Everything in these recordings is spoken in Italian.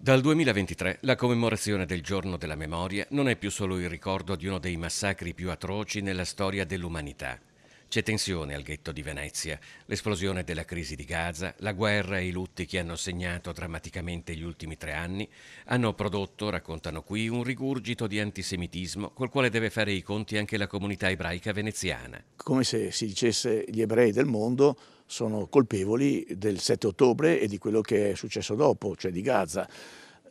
Dal 2023 la commemorazione del Giorno della Memoria non è più solo il ricordo di uno dei massacri più atroci nella storia dell'umanità. C'è tensione al ghetto di Venezia, l'esplosione della crisi di Gaza, la guerra e i lutti che hanno segnato drammaticamente gli ultimi 3 anni hanno prodotto, raccontano qui, un rigurgito di antisemitismo col quale deve fare i conti anche la comunità ebraica veneziana. Come se si dicesse gli ebrei del mondo sono colpevoli del 7 ottobre e di quello che è successo dopo, cioè di Gaza.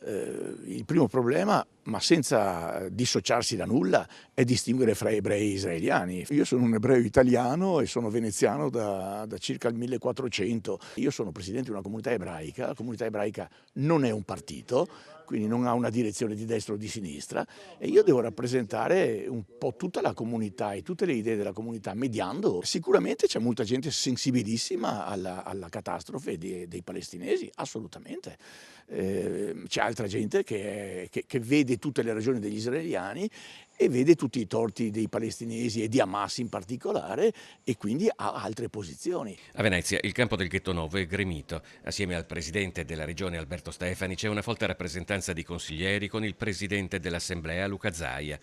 Il primo problema, ma senza dissociarsi da nulla, è distinguere fra ebrei e israeliani. Io sono un ebreo italiano e sono veneziano da circa il 1400. Io sono presidente di una comunità ebraica, la comunità ebraica non è un partito, quindi non ha una direzione di destra o di sinistra, e io devo rappresentare un po' tutta la comunità e tutte le idee della comunità mediando. Sicuramente c'è molta gente sensibilissima alla catastrofe dei palestinesi, assolutamente. C'è altra gente che vede tutte le ragioni degli israeliani e vede tutti i torti dei palestinesi e di Hamas in particolare, e quindi ha altre posizioni. A Venezia il campo del Ghetto Nuovo è gremito. Assieme al presidente della regione Alberto Stefani c'è una folta rappresentanza di consiglieri con il presidente dell'assemblea Luca Zaia.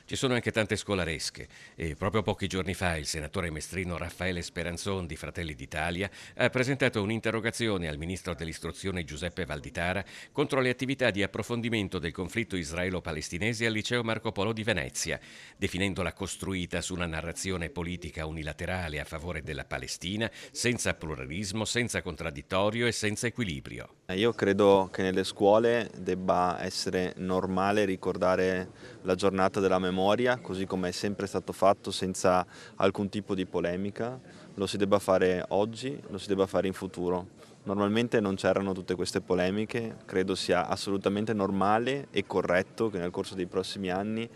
Ci sono anche tante scolaresche e proprio pochi giorni fa il senatore mestrino Raffaele Speranzon di Fratelli d'Italia ha presentato un'interrogazione al ministro dell'istruzione Giuseppe Valditara contro le attività di approfondimento del conflitto israelo-palestinese al liceo Marco Polo di Venezia, definendola costruita su una narrazione politica unilaterale a favore della Palestina, senza pluralismo, senza contraddittorio e senza equilibrio. Io credo che nelle scuole debba essere normale ricordare la giornata della memoria, così come è sempre stato fatto, senza alcun tipo di polemica. Lo si debba fare oggi, lo si debba fare in futuro. Normalmente non c'erano tutte queste polemiche, credo sia assolutamente normale e corretto che nel corso dei prossimi anni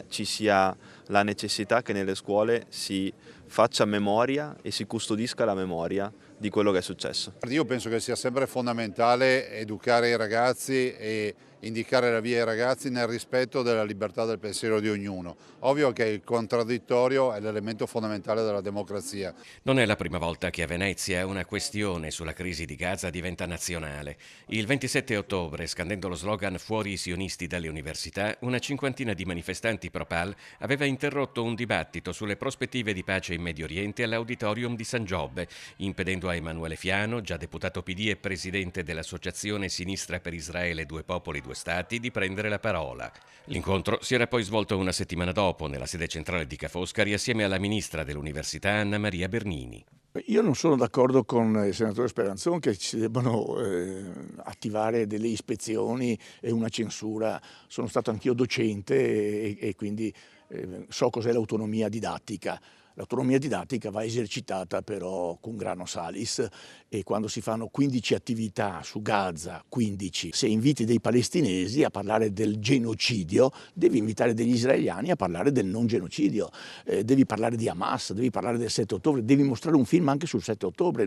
ci sia la necessità che nelle scuole si faccia memoria e si custodisca la memoria di quello che è successo. Io penso che sia sempre fondamentale educare i ragazzi e indicare la via ai ragazzi nel rispetto della libertà del pensiero di ognuno. Ovvio che il contraddittorio è l'elemento fondamentale della democrazia. Non è la prima volta che a Venezia una questione sulla crisi di Gaza diventa nazionale. Il 27 ottobre, scandendo lo slogan Fuori i sionisti dalle università, una cinquantina di manifestanti pro-Pal aveva interrotto un dibattito sulle prospettive di pace in Medio Oriente all'Auditorium di San Giobbe, impedendo a Emanuele Fiano, già deputato PD e presidente dell'Associazione Sinistra per Israele Due Popoli Due Stati, di prendere la parola. L'incontro si era poi svolto una settimana dopo nella sede centrale di Ca' Foscari assieme alla ministra dell'Università Anna Maria Bernini. Io non sono d'accordo con il senatore Speranzon che si debbano attivare delle ispezioni e una censura. Sono stato anch'io docente e quindi so cos'è l'autonomia didattica. L'autonomia didattica va esercitata però con grano salis, e quando si fanno 15 attività su Gaza, 15, se inviti dei palestinesi a parlare del genocidio, devi invitare degli israeliani a parlare del non genocidio, devi parlare di Hamas, devi parlare del 7 ottobre, devi mostrare un film anche sul 7 ottobre.